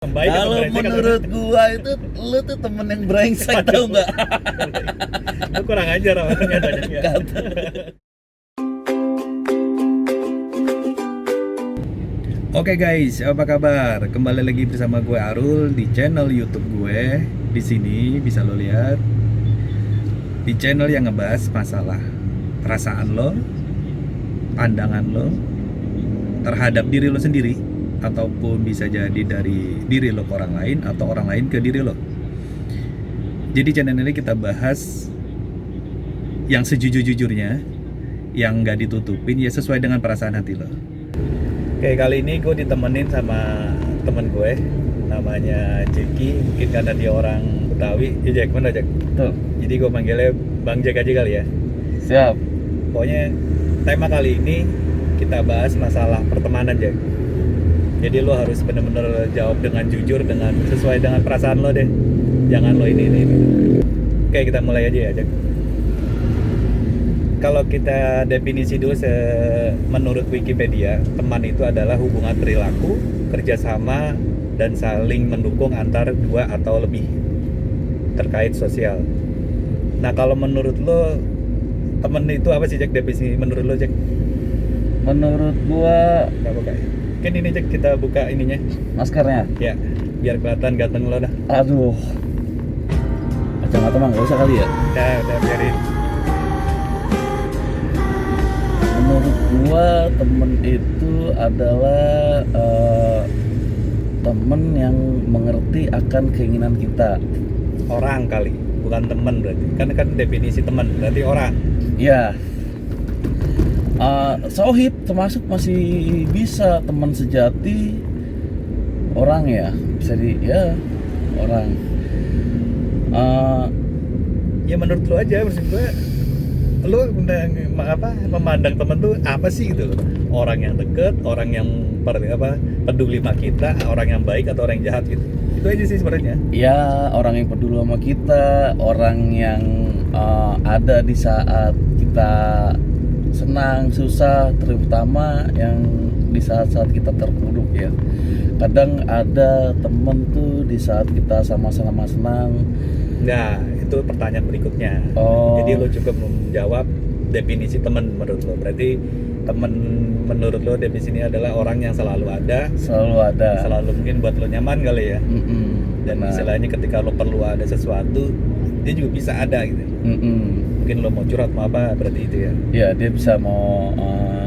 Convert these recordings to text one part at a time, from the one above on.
Baik atau Kalau brengsek atau menurut gua itu lu tuh temen yang brengsek tau nggak? lu kurang ajar orangnya tanya. Kata. Oke guys, apa kabar? Kembali lagi bersama gue Arul di channel YouTube gue. Di sini bisa lo lihat di channel yang ngebahas masalah perasaan lo, pandangan lo terhadap diri lo sendiri, ataupun bisa jadi dari diri lo ke orang lain atau orang lain ke diri lo. Jadi channel ini kita bahas yang sejujur-jujurnya, yang nggak ditutupin, ya sesuai dengan perasaan hati lo. Oke, kali ini gue ditemenin sama temen gue, namanya Jeki. Mungkin karena dia orang Betawi. Ya Jack, mana Jack? Tuh, Jadi gue manggilnya Bang Jack aja kali ya. siap. Pokoknya tema kali ini kita bahas masalah pertemanan, Jack. Jadi lo harus bener-bener jawab dengan jujur, dengan sesuai dengan perasaan lo deh. Jangan lo ini. Oke, kita mulai aja ya, Jack. Kalau kita definisi dulu menurut Wikipedia, teman itu adalah hubungan perilaku, kerjasama, dan saling mendukung antar dua atau lebih terkait sosial. Nah, kalau menurut lo, temen itu apa sih, Jack? Definisi menurut lo, Jack? Menurut gua Nggak buka ya? Mungkin ini, Jack, kita buka ininya. maskernya. Ya, biar kelihatan ganteng lo dah. Aduh. Kacamata mah nggak usah kali ya. Udah biarin. Menurut gua temen itu adalah temen yang mengerti akan keinginan kita. Orang kali, bukan temen berarti. Kan definisi temen, berarti orang. Ya. Sohib termasuk masih bisa teman sejati. Orang ya bisa orang. Ya menurut lo aja, maksud gue lo memandang temen tuh apa sih gitu loh? Orang yang deket, orang yang peduli sama kita, orang yang baik atau orang yang jahat gitu. Itu aja sih sebenarnya. Ya, orang yang peduli sama kita, orang yang ada di saat kita senang, susah, terutama yang di saat-saat kita terpuruk ya. Kadang ada temen tuh di saat kita sama-sama senang. Nah, itu pertanyaan berikutnya. Oh. Jadi lo cukup menjawab definisi temen menurut lo. Berarti temen menurut lo definisinya adalah orang yang selalu ada, selalu mungkin buat lo nyaman kali ya. Dan Benar. istilahnya ketika lo perlu ada sesuatu, dia juga bisa ada gitu. Mungkin lo mau curhat mau apa, berarti itu ya. Ya, dia bisa mau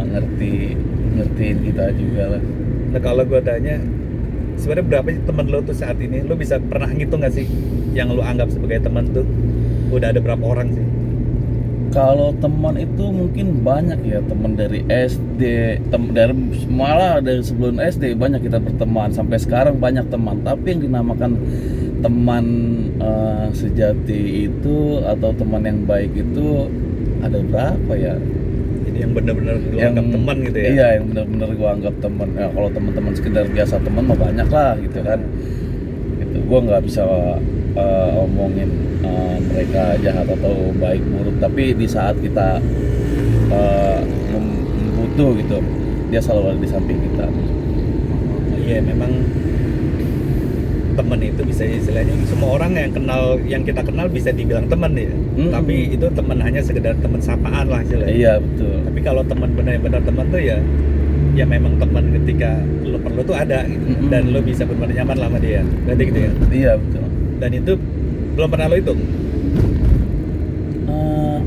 ngertiin kita juga lah. Nah, kalau gue tanya, sebenarnya berapa sih temen lo tuh saat ini? Lo bisa pernah ngitung nggak sih yang lo anggap sebagai teman tuh? Udah ada berapa orang sih? Kalau teman itu mungkin banyak ya, teman dari SD, malah dari sebelum SD banyak kita berteman, sampai sekarang banyak teman. Tapi yang dinamakan teman sejati itu atau teman yang baik itu ada berapa ya? Jadi yang benar-benar lo anggap teman gitu ya? Iya, yang benar-benar gua anggap teman. Ya, kalau teman-teman sekedar biasa teman mah banyak lah gitu kan. Gitu. Gua nggak bisa omongin mereka jahat atau baik buruk, tapi di saat kita butuh gitu, dia selalu ada di samping kita. Iya, memang temen itu bisa istilahnya semua orang yang kita kenal bisa dibilang temen ya. Tapi itu temen hanya sekedar temen sapaan lah istilahnya. Iya, betul. Tapi kalau temen benar-benar temen tuh ya memang temen ketika lo perlu tuh ada gitu. Dan lo bisa benar-benar nyaman lah sama dia. Berarti gitu ya. Iya, betul. Dan itu belum pernah lo hitung.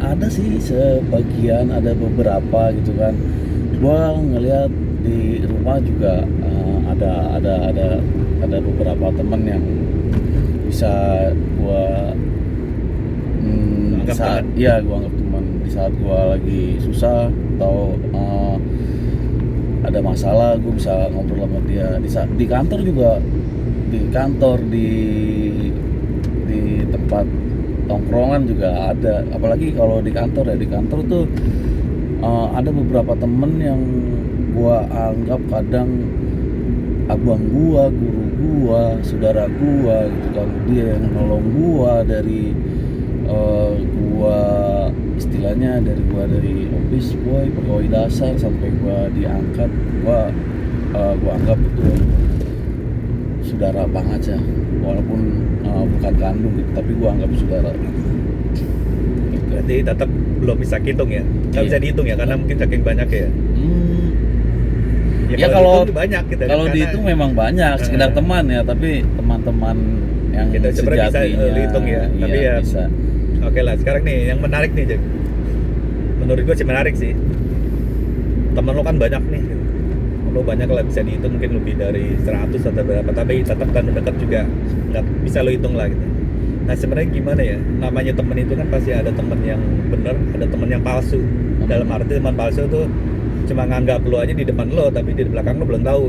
Ada sih sebagian, ada beberapa gitu kan. Gua ngelihat di rumah juga ada beberapa teman yang bisa gua Anggap teman. gua anggap teman di saat gua lagi susah atau ada masalah, gua bisa ngobrol sama dia. Di kantor juga, di tempat tongkrongan juga ada. Apalagi kalau di kantor tuh ada beberapa temen yang gua anggap kadang abang gua, guru gua, saudara gua gitu kan. Dia yang nolong gua dari gua istilahnya dari office boy, pegawai dasar sampai gua diangkat, gua anggap itu saudara banget ya, walaupun bukan kandung gitu, tapi gue anggap saudara. Berarti tetap belum bisa hitung ya? Nggak Iya. bisa dihitung ya, karena mungkin saking banyak ya. Ya kalau dihitung banyak gitu kan, kalau karena dihitung memang banyak, sekedar teman ya, tapi teman-teman yang kita sebenarnya bisa sejatinya, dihitung ya, tapi iya, ya bisa. Oke lah, sekarang nih yang menarik nih, Jack. Menurut gue sih menarik sih. Temen lo kan banyak nih. Lo banyak lah, bisa dihitung mungkin lebih dari 100 atau berapa, tapi tetap kan dekat juga nggak bisa lo hitung lah gitu. Nah sebenarnya gimana ya? Namanya temen itu kan pasti ada temen yang bener, ada temen yang palsu. Dalam arti teman palsu tuh cuma nganggap lo aja di depan lo, tapi di belakang lo belum tahu.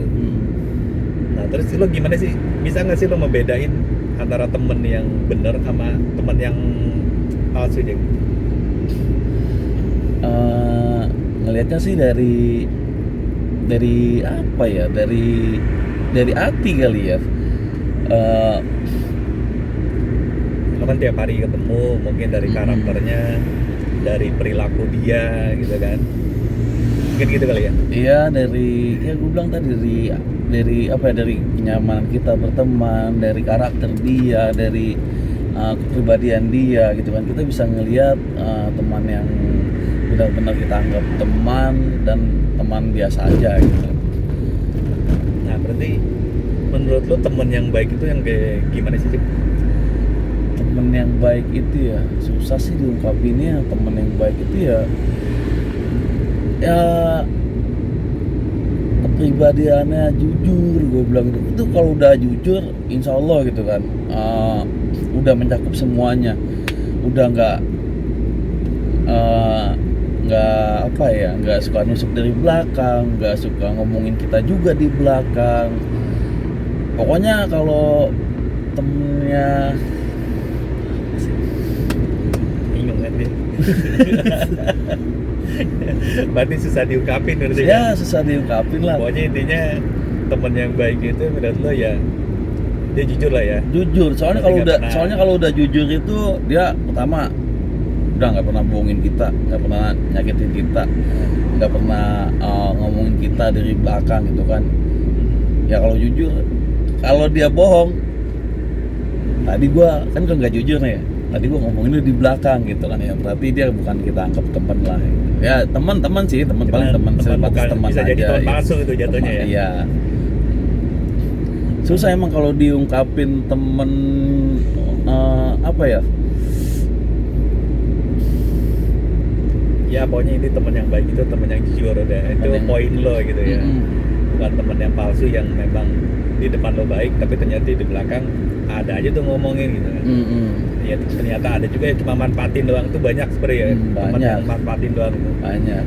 Nah terus lo gimana sih? Bisa nggak sih lo membedain antara temen yang bener sama temen yang palsu, Jack? Ngelihatnya sih dari apa ya, dari hati kali ya. Lo kan tiap hari ketemu, mungkin dari karakternya, dari perilaku dia gitu kan, mungkin gitu kali ya. Iya, ya gue bilang tadi dari apa ya, dari kenyamanan kita berteman, dari karakter dia, dari kepribadian dia gitu kan, kita bisa ngelihat teman yang benar-benar kita anggap teman dan teman biasa aja gitu. Nah berarti menurut lo temen yang baik itu yang kayak gimana sih, Cik? Temen yang baik itu ya susah sih diungkapinnya. Temen yang baik itu ya kepribadiannya jujur, gue bilang gitu. Itu kalau udah jujur, insya Allah gitu kan, udah mencakup semuanya, udah nggak apa ya, nggak suka nusuk dari belakang, nggak suka ngomongin kita juga di belakang. Pokoknya kalau temennya Bingung kan dia. Berarti susah diungkapin berarti ya kan? susah diungkapin lah. Pokoknya intinya temen yang baik itu menurut lo ya dia jujur lah ya. Jujur, soalnya Berarti kalau nggak udah jujur itu dia pertama udah nggak pernah bohongin kita, nggak pernah nyakitin kita, nggak pernah ngomongin kita dari belakang gitu kan. Ya kalau jujur, kalau dia bohong, tadi gua kan nggak jujur nih ya, tadi gua ngomonginnya di belakang gitu kan ya, berarti dia bukan kita anggap teman lah gitu. Ya teman sih, teman paling teman sebatas bukan, teman bisa aja jadi teman ya. palsu itu jatuhnya ya. Iya. Susah emang kalau diungkapin temen apa ya? Ya pokoknya ini temen yang baik itu temen yang jujur udah. Itu poin lo gitu ya. Bukan temen yang palsu yang memang di depan lo baik tapi ternyata di belakang ada aja tuh ngomongin gitu kan. Ya ternyata ada juga yang cuma manfaatin doang, tuh banyak sebenarnya ya. Temen Banyak. yang manfaatin doang itu. Banyak.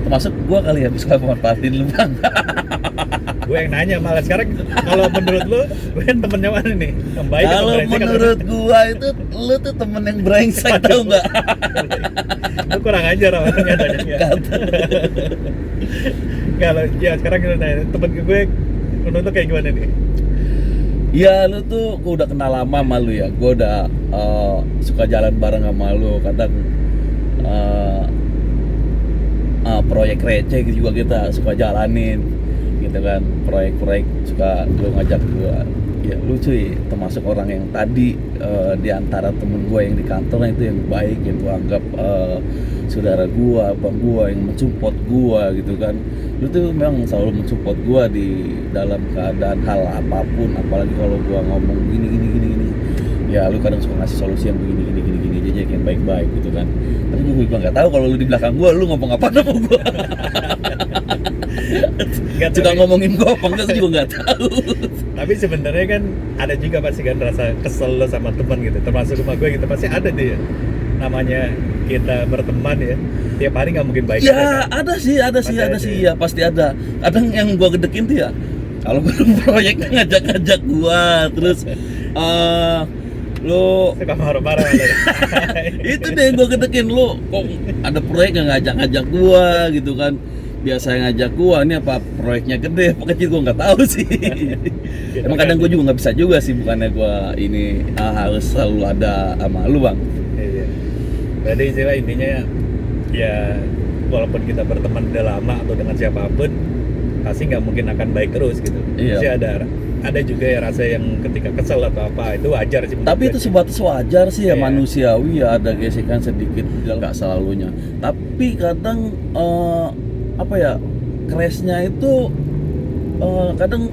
Termasuk gua kali ya bisa manfaatin lu bang. Gue yang nanya malah sekarang, kalau menurut lo gue kan temennya mana nih? Yang baik atau Kalau brengsek atau- menurut gua itu lu tuh temen yang brengsek tau nggak? Lu kurang ajar sama ternyata ya. Kalau ya sekarang kita nanya temen gue menurut lo kayak gimana nih? Ya lu tuh gua udah kenal lama sama lu ya. Gua udah suka jalan bareng sama lu. Kadang proyek receh juga kita suka jalanin gitu kan, proyek-proyek suka lu ngajak gua. Ya lu cuy termasuk orang yang tadi di antara temen gua yang di kantor itu yang baik, yang gua anggap saudara gua, abang gua yang mensupport gua gitu kan. Lu tuh memang selalu mensupport gua di dalam keadaan hal apapun, apalagi kalau gua ngomong gini. Ya lu kadang suka ngasih solusi yang begini aja yang baik-baik gitu kan. Tapi gue juga nggak tahu kalau lu di belakang gua lu ngomong apa sama gua. Suka ngomongin gua apa enggak, gue juga nggak tahu. Tapi sebenarnya kan ada juga pasti kan rasa kesel lo sama teman gitu, termasuk sama gue gitu, pasti ada deh ya. Namanya kita berteman ya, tiap hari nggak mungkin baik. Ya kan? ada sih ya, pasti ada. Kadang yang gua gedekin tuh ya, kalau proyek ngajak gua terus lu Suka marah-marah. itu deh gua gedekin, lu kok ada proyek yang ngajak gua gitu kan. Biasa yang ngajak gua, ini apa proyeknya gede apa kecil gua nggak tahu sih. Emang kadang gua juga nggak bisa juga sih, bukannya gua ini harus selalu ada sama lu bang. Iya. Berarti istilah intinya ya walaupun kita berteman udah lama atau dengan siapapun pasti nggak mungkin akan baik terus gitu. Iya. Pasti ada juga ya rasa yang ketika kesel atau apa itu wajar sih. menurut Tapi gue itu sih. sebatas wajar sih ya, Iya. manusiawi ya, ada gesekan sedikit, nggak selalunya. Tapi kadang apa ya, crashnya itu kadang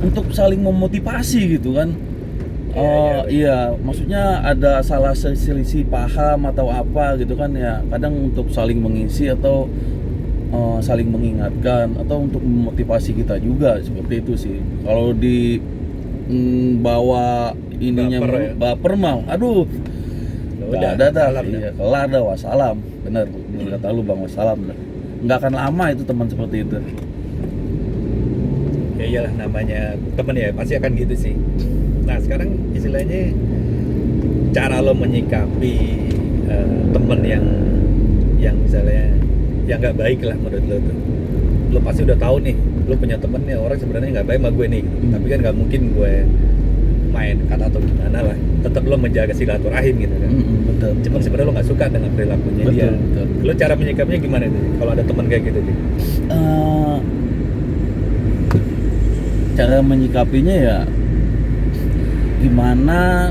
untuk saling memotivasi gitu kan. Iya, maksudnya ada salah selisih paham atau apa gitu kan ya, kadang untuk saling mengisi atau saling mengingatkan atau untuk memotivasi kita juga, seperti itu sih. Kalau di bawa ininya Baper ya? baper mah, aduh, Ya nggak udah, ada dah, salam dah. iya, kelar dah, wassalam. Bener kata lu Bang, wassalam dah. Nggak akan lama itu teman seperti itu. Ya iyalah, namanya temen ya pasti akan gitu sih. Nah sekarang istilahnya cara lo menyikapi temen yang misalnya yang nggak baik lah menurut lo tuh. Lo pasti udah tahu nih, lo punya temen nih orang sebenarnya nggak baik sama gue nih gitu. Tapi kan nggak mungkin gue main kata atau gimana lah, tetap lo menjaga silaturahim gitu kan. Betul. Cuman sebenarnya lo nggak suka dengan perilakunya dia. Betul. Lo cara menyikapinya gimana tuh kalau ada temen kayak gitu sih? Cara menyikapinya ya gimana,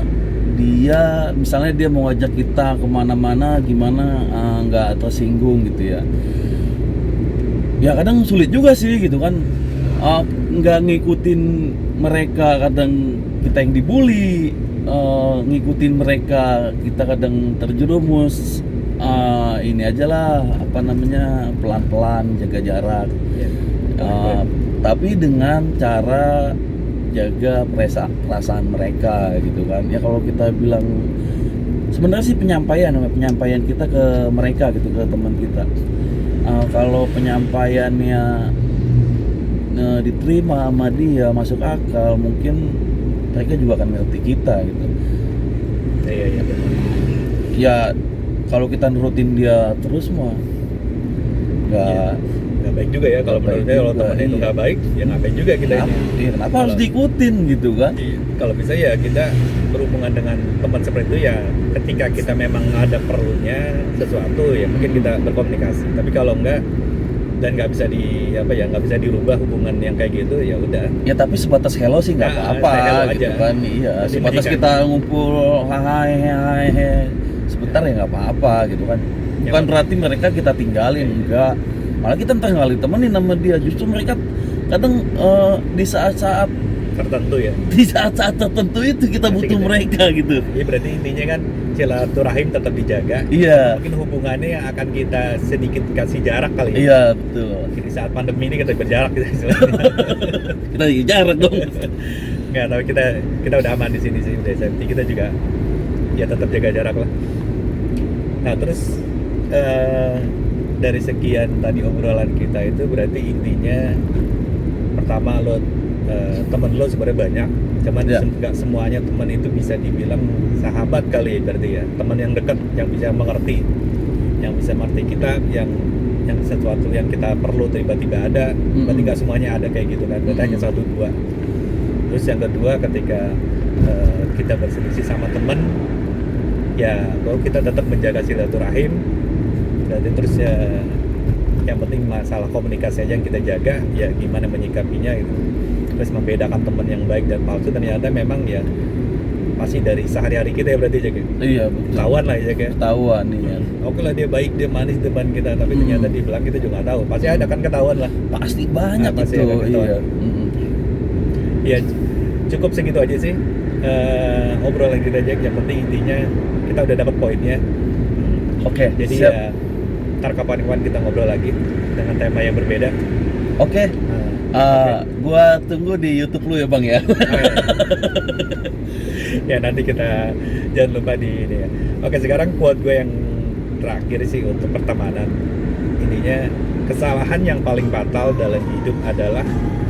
dia misalnya dia mau ngajak kita kemana-mana gimana, nggak tersinggung gitu ya. Ya kadang sulit juga sih gitu kan, nggak ngikutin mereka, kadang kita yang dibully, ngikutin mereka kita kadang terjerumus. Ini aja lah, apa namanya, pelan-pelan jaga jarak. Ya. Tapi dengan cara jaga perasaan mereka gitu kan ya. Kalau kita bilang sebenarnya sih penyampaian kita ke mereka gitu, ke teman kita, kalau penyampaiannya diterima sama dia, masuk akal, mungkin mereka juga akan ngerti kita gitu. Iya benar. Ya kalau kita nurutin dia terus mah Nggak baik juga ya kalau Nggak baik menurut saya. Kalau juga, temennya itu iya. nggak baik ya ngapain juga kita ini. kenapa harus diikutin gitu kan. Iya, kalau bisa ya kita berhubungan dengan teman seperti itu ya ketika kita memang ada perlunya sesuatu ya mungkin kita berkomunikasi. Tapi kalau enggak dan nggak bisa nggak bisa dirubah hubungan yang kayak gitu ya udah. Ya tapi sebatas hello sih nggak Nah, apa-apa say hello gitu aja. kan. Iya, Tapi sebatas mendingan. kita ngumpul hai sebentar ya nggak apa-apa gitu kan. Ya, Bukan berarti mereka kita tinggalin, enggak. Malah kita ntar ngalih temenin sama dia. Justru mereka kadang di saat-saat tertentu ya. tertentu itu kita Asik butuh gitu ya. mereka gitu. Iya berarti intinya kan silaturahim tetap dijaga. Iya. Mungkin hubungannya yang akan kita sedikit kasih jarak kali ya. Iya, betul. Di saat pandemi ini kita berjarak gitu istilahnya. Kita jarak dong. Nggak, tapi kita udah aman di sini sih, udah safety. Kita juga ya tetap jaga jarak lah. Nah terus dari sekian tadi obrolan kita itu berarti intinya pertama temen lo sebenarnya banyak, cuman Ya. nggak semuanya teman itu bisa dibilang sahabat kali berarti ya, teman yang dekat yang bisa mengerti kita, yang sesuatu yang kita perlu tiba-tiba ada, berarti nggak semuanya ada kayak gitu kan, berarti hanya satu dua. Terus yang kedua ketika kita berselisih sama teman ya bahwa kita tetap menjaga silaturahim, dan terus ya yang penting masalah komunikasi aja yang kita jaga, ya gimana menyikapinya gitu. Terus membedakan teman yang baik dan palsu ternyata memang ya pasti dari sehari-hari kita ya berarti Jack ya. Iya, betul. Ketahuan lah ya Jack ya. Ketahuan iya. Oke lah dia baik, dia manis depan kita, tapi ternyata di belakang kita juga nggak tahu. Pasti ada kan ketahuan lah. Pasti banyak Nah, pasti itu. akan ketahuan. Iya. Ya cukup segitu aja sih obrolan kita Jack. Yang penting intinya kita udah dapat poinnya. Oke, Jadi siap. ya ntar kapan-kapan kita ngobrol lagi dengan tema yang berbeda. Oke. Gua tunggu di YouTube lu ya Bang ya. Ya nanti kita jangan lupa di ini ya. Oke, sekarang quote gue yang terakhir sih untuk pertemanan. Intinya kesalahan yang paling fatal dalam hidup adalah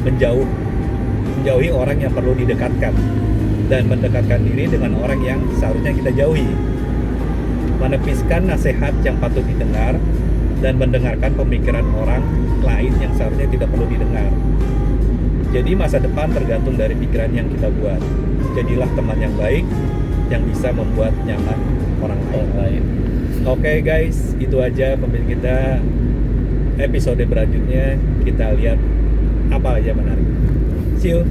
menjauhi orang yang perlu didekatkan dan mendekatkan diri dengan orang yang seharusnya kita jauhi. Menepiskan nasihat yang patut didengar dan mendengarkan pemikiran orang lain yang seharusnya tidak perlu didengar. Jadi masa depan tergantung dari pikiran yang kita buat. Jadilah teman yang baik yang bisa membuat nyaman orang lain. Oke guys, itu aja pembicaraan kita. Episode berikutnya kita lihat apa aja menarik. See you.